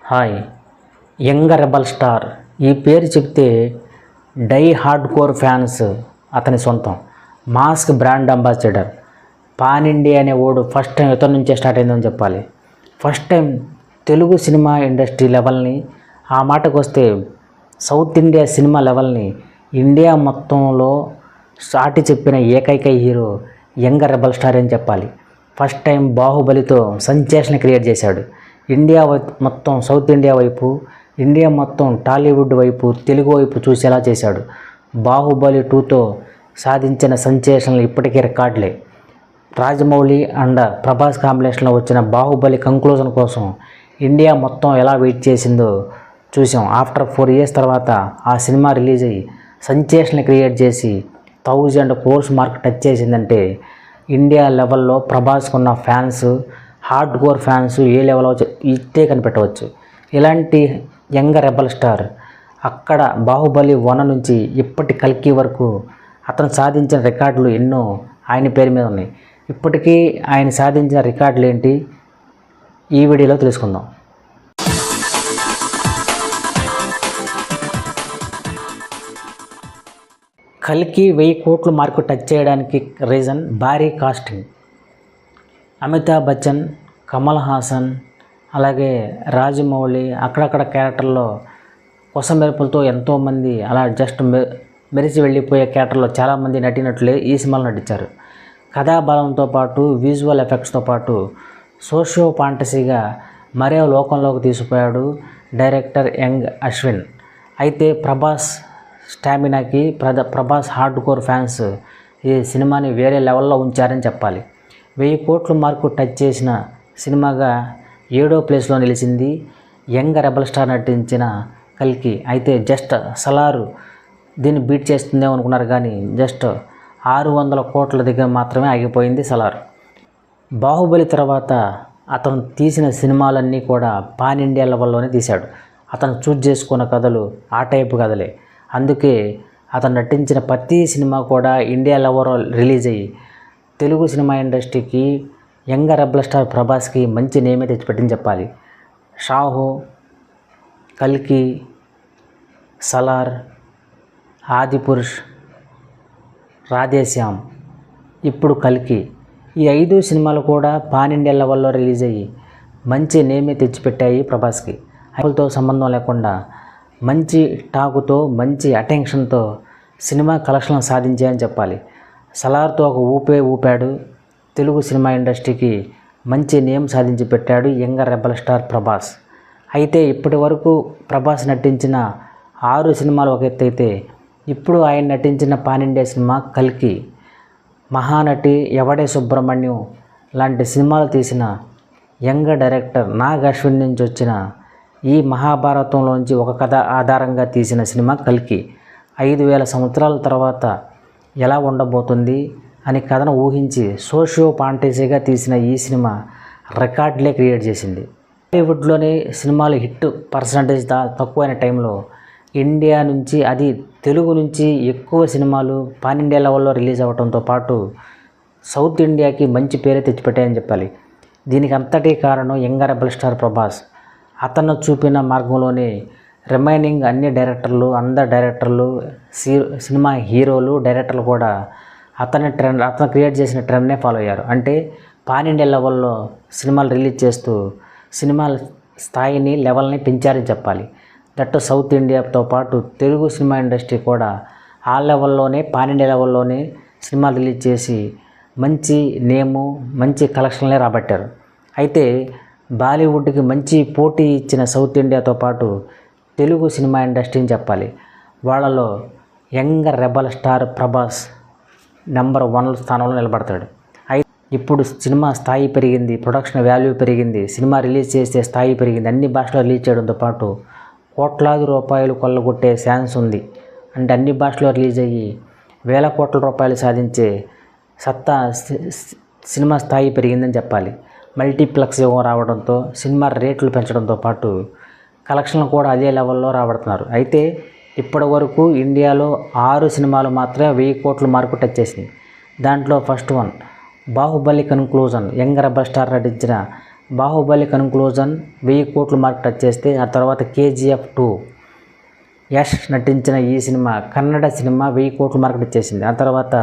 Hi. Young rebel star ఈ పేరు చెప్తే డై హార్డ్ కోర్ ఫ్యాన్స్ అతని సొంతం. Mass brand ambassador. Pan India అనే ఓడు ఫస్ట్ టైం ఇతని నుంచే స్టార్ట్ అయిందని చెప్పాలి. First time Telugu cinema industry లెవెల్ని, ఆ మాటకు వస్తే సౌత్ ఇండియా సినిమా లెవెల్ని ఇండియా మొత్తంలో సాటి చెప్పిన ఏకైక హీరో యంగ్ రెబల్ స్టార్ అని చెప్పాలి. ఫస్ట్ టైం బాహుబలితో సెన్సేషన్ క్రియేట్ చేశాడు. ఇండియా మొత్తం సౌత్ ఇండియా వైపు, ఇండియా మొత్తం టాలీవుడ్ వైపు, తెలుగు వైపు చూసేలా చేశాడు. బాహుబలి 2తో సాధించిన సెన్సేషన్లు ఇప్పటికీ రికార్డులే. రాజమౌళి అండ్ ప్రభాస్ కాంబినేషన్లో వచ్చిన బాహుబలి కంక్లూజన్ కోసం ఇండియా మొత్తం ఎలా వెయిట్ చేసిందో చూసాం. ఆఫ్టర్ 4 years తర్వాత ఆ సినిమా రిలీజ్ అయ్యి సెన్సేషన్ క్రియేట్ చేసి 1000 crores మార్క్ టచ్ చేసిందంటే ఇండియా లెవెల్లో ప్రభాస్కున్న ఫ్యాన్స్, హార్డ్ కోర్ ఫ్యాన్స్ ఏ లెవెల్లో ఇట్టే కనిపెట్టవచ్చు. ఇలాంటి యంగ్ రెబల్ స్టార్ అక్కడ బాహుబలి 1 నుంచి ఇప్పటి కల్కి వరకు అతను సాధించిన రికార్డులు ఎన్నో ఆయన పేరు మీద ఉన్నాయి. ఇప్పటికీ ఆయన సాధించిన రికార్డులు ఏంటి ఈ వీడియోలో తెలుసుకుందాం. కల్కి 1000 కోట్ల మార్కు టచ్ చేయడానికి రీజన్ భారీ కాస్టింగ్. అమితాబ్ బచ్చన్, కమల్ హాసన్, అలాగే రాజమౌళి అక్కడక్కడ క్యారెక్టర్లో కొసమెరుపులతో ఎంతోమంది అలా జస్ట్ మెరిసి వెళ్ళిపోయే క్యారెక్టర్లో చాలామంది నటినట్లే ఈ సినిమాలో నటించారు. కథాబలంతో పాటు విజువల్ ఎఫెక్ట్స్తో పాటు సోషియో ఫాంటసీగా మరే లోకంలోకి తీసుకుపోయాడు డైరెక్టర్ యంగ్ అశ్విన్. అయితే ప్రభాస్ స్టామినాకి, ప్రభాస్ హార్డ్ కోర్ ఫ్యాన్స్ ఈ సినిమాని వేరే లెవెల్లో ఉంచారని చెప్పాలి. 1000 కోట్ల మార్కు టచ్ చేసిన సినిమాగా 7వ ప్లేస్లో నిలిచింది యంగ్ రెబల్ స్టార్ నటించిన కల్కి. అయితే జస్ట్ సలారు దీన్ని బీట్ చేస్తుందేమో అనుకున్నారు, కానీ జస్ట్ 600 కోట్ల దగ్గర మాత్రమే ఆగిపోయింది సలార్. బాహుబలి తర్వాత అతను తీసిన సినిమాలన్నీ కూడా పాన్ ఇండియా లెవెల్లోనే తీశాడు. అతను చూజ్ చేసుకున్న కథలు ఆ టైపు కథలే. అందుకే అతను నటించిన ప్రతి సినిమా కూడా ఇండియా లెవెల్లో రిలీజ్ అయ్యి తెలుగు సినిమా ఇండస్ట్రీకి యంగ్ రెబల్ స్టార్ ప్రభాస్కి మంచి నేమే తెచ్చిపెట్టింది చెప్పాలి. షాహు, కల్కి, సలార్, ఆదిపురుష్, రాధేశ్యామ్, ఇప్పుడు కల్కి, ఈ 5 సినిమాలు కూడా పాన్ ఇండియా లెవెల్లో రిలీజ్ అయ్యి మంచి నేమే తెచ్చిపెట్టాయి ప్రభాస్కి. అప్పులతో సంబంధం లేకుండా మంచి టాకుతో, మంచి అటెన్షన్తో సినిమా కలెక్షన్లు సాధించాయని చెప్పాలి. సలార్తో ఒక ఊపాడు. తెలుగు సినిమా ఇండస్ట్రీకి మంచి నేమ్ సాధించి పెట్టాడు యంగ్ రెబల్ స్టార్ ప్రభాస్. అయితే ఇప్పటి వరకు ప్రభాస్ నటించిన 6 సినిమాలు ఒక ఎత్తు అయితే, ఇప్పుడు ఆయన నటించిన పాన్ ఇండియా సినిమా కల్కి, మహానటి, ఎవడే సుబ్రహ్మణ్యం లాంటి సినిమాలు తీసిన యంగ్ డైరెక్టర్ నాగ్ అశ్విన్ నుంచి వచ్చిన ఈ మహాభారతంలోంచి ఒక కథ ఆధారంగా తీసిన సినిమా కల్కి 5000 సంవత్సరాల తర్వాత ఎలా ఉండబోతుంది అని కథను ఊహించి సోషియో ఫాంటసీగా తీసిన ఈ సినిమా రికార్డులే క్రియేట్ చేసింది. బాలీవుడ్లోనే సినిమాలు హిట్ పర్సంటేజ్ తక్కువైన టైంలో ఇండియా నుంచి, అది తెలుగు నుంచి ఎక్కువ సినిమాలు పాన్ ఇండియా లెవెల్లో రిలీజ్ అవ్వడంతో పాటు సౌత్ ఇండియాకి మంచి పేరే తెచ్చిపెట్టాయని చెప్పాలి. దీనికి అంతటి కారణం యంగ్ రెబల్ స్టార్ ప్రభాస్. అతను చూపిన మార్గంలోనే రిమైనింగ్ అందరు డైరెక్టర్లు, సినిమా హీరోలు, డైరెక్టర్లు కూడా అతను క్రియేట్ చేసిన ట్రెండ్నే ఫాలో అయ్యారు. అంటే పాన్ ఇండియా లెవెల్లో సినిమాలు రిలీజ్ చేస్తూ సినిమాల స్థాయిని, లెవెల్ని పెంచారని చెప్పాలి. దట్ సౌత్ ఇండియాతో పాటు తెలుగు సినిమా ఇండస్ట్రీ కూడా ఆ లెవెల్లోనే, పాన్ ఇండియా లెవెల్లోనే సినిమాలు రిలీజ్ చేసి మంచి నేము, మంచి కలెక్షన్లే రాబట్టారు. అయితే బాలీవుడ్కి మంచి పోటీ ఇచ్చిన సౌత్ ఇండియాతో పాటు తెలుగు సినిమా ఇండస్ట్రీని చెప్పాలి. వాళ్ళలో young rebel star Prabhas number 1 స్థానంలో నిలబడతాడు. అయితే ఇప్పుడు సినిమా స్థాయి పెరిగింది, ప్రొడక్షన్ వాల్యూ పెరిగింది, సినిమా రిలీజ్ చేసే స్థాయి పెరిగింది. అన్ని భాషలో రిలీజ్ చేయడంతో పాటు కోట్లాది రూపాయలు కొల్లగొట్టే ఛాన్స్ ఉంది. అంటే అన్ని భాషలో రిలీజ్ అయ్యి వేల కోట్ల రూపాయలు సాధించే సత్తా సినిమా స్థాయి పెరిగిందని చెప్పాలి. మల్టీప్లెక్స్ రావడంతో సినిమా రేట్లు పెంచడంతో పాటు కలెక్షన్లు కూడా అదే లెవెల్లో రాబడుతున్నారు. అయితే ఇప్పటి వరకు ఇండియాలో 6 సినిమాలు మాత్రమే 1000 కోట్ల మార్కు టచ్ చేసినాయి. దాంట్లో first one Baahubali conclusion, young rebel star నటించిన బాహుబలి కన్క్లూజన్ 1000 కోట్ల మార్క్ టచ్ చేస్తే ఆ తర్వాత KGF 2 యష్ నటించిన ఈ సినిమా కన్నడ సినిమా 1000 కోట్ల మార్క్ టచ్ చేసింది. ఆ తర్వాత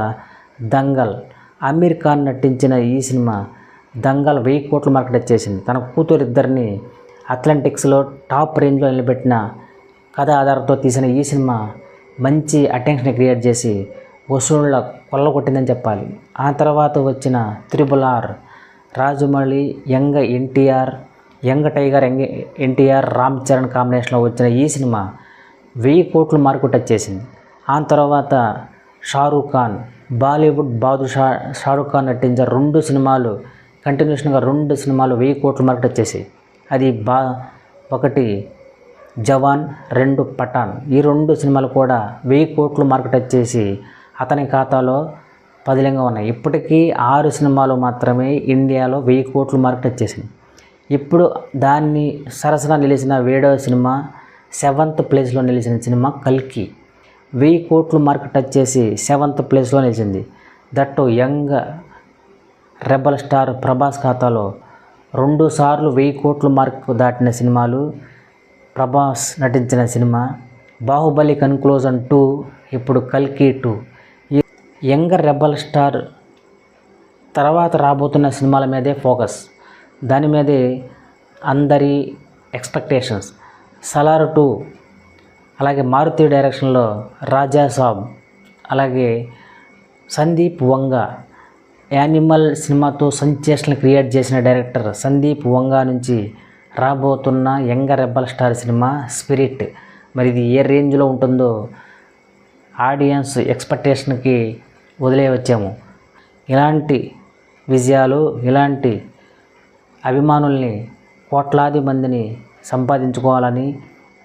దంగల్ అమీర్ ఖాన్ నటించిన ఈ సినిమా దంగల్ 1000 కోట్ల మార్క్ టచ్ చేసింది. తన కూతురు ఇద్దరిని అథ్లెటిక్స్లో టాప్ రేంజ్లో నిలబెట్టిన కథ ఆధారంతో తీసిన ఈ సినిమా మంచి అటెన్షన్ క్రియేట్ చేసి వసూళ్ళ కొల్లగొట్టిందని చెప్పాలి. ఆ తర్వాత వచ్చిన RRR Rajamouli young tiger NTR Ram Charan కాంబినేషన్లో వచ్చిన ఈ సినిమా 1000 కోట్ల మార్కు టచ్ చేసింది. ఆ తర్వాత షారూఖ్ ఖాన్ బాలీవుడ్ బాదుషా షారూఖ్ ఖాన్ నటించిన 2 సినిమాలు కంటిన్యూషన్గా 2 సినిమాలు 1000 కోట్ల మార్కు టచ్ చేసాయి. అది ఒకటి జవాన్, 2 పఠాన్. ఈ 2 సినిమాలు కూడా 1000 కోట్ల మార్కు టచ్ చేసి అతని ఖాతాలో పదిలంగా ఉన్నాయి. ఇప్పటికీ 6 సినిమాలు మాత్రమే ఇండియాలో 1000 కోట్ల మార్కు టచ్ చేసింది. ఇప్పుడు దాన్ని సరసన నిలిచిన 7వ సినిమా 7th ప్లేస్లో నిలిచిన సినిమా కల్కి 1000 కోట్ల మార్కు టచ్ చేసి 7th ప్లేస్లో నిలిచింది. That young rebel star Prabhas ఖాతాలో 2 సార్లు 1000 కోట్ల మార్కు దాటిన సినిమాలు ప్రభాస్ నటించిన సినిమా బాహుబలి కన్క్లూజన్ 2, ఇప్పుడు కల్కి 2. యంగ్ రెబల్ స్టార్ తర్వాత రాబోతున్న సినిమాల మీదే ఫోకస్, దాని మీదే అందరి ఎక్స్పెక్టేషన్స్. సలార్ 2, అలాగే మారుతి డైరెక్షన్లో రాజా సాబ్, అలాగే సందీప్ వంగా యానిమల్ సినిమాతో సెన్సేషన్ క్రియేట్ చేసిన డైరెక్టర్ సందీప్ వంగా నుంచి రాబోతున్న young rebel star cinema spirit. మరి ఇది ఏ రేంజ్లో ఉంటుందో ఆడియన్స్ ఎక్స్పెక్టేషన్కి వదిలేయవచ్చాము. ఇలాంటి విజయాలు, ఇలాంటి అభిమానుల్ని, కోట్లాది మందిని సంపాదించుకోవాలని,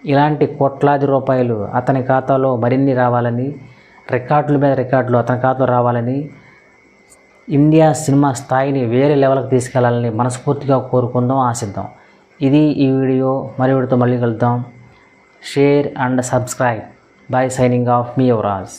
ఇలాంటి కోట్లాది రూపాయలు అతని ఖాతాలో మరిన్ని రావాలని, రికార్డుల మీద రికార్డులు అతని ఖాతాలో రావాలని, ఇండియా సినిమా స్థాయిని వేరే లెవెల్కి తీసుకెళ్లాలని మనస్ఫూర్తిగా కోరుకుందాం, ఆశిద్దాం. ఇది ఈ వీడియో. మరి వీడియోతో మళ్ళీ కలుద్దాం. Share and subscribe. By signing off me Yuvraj.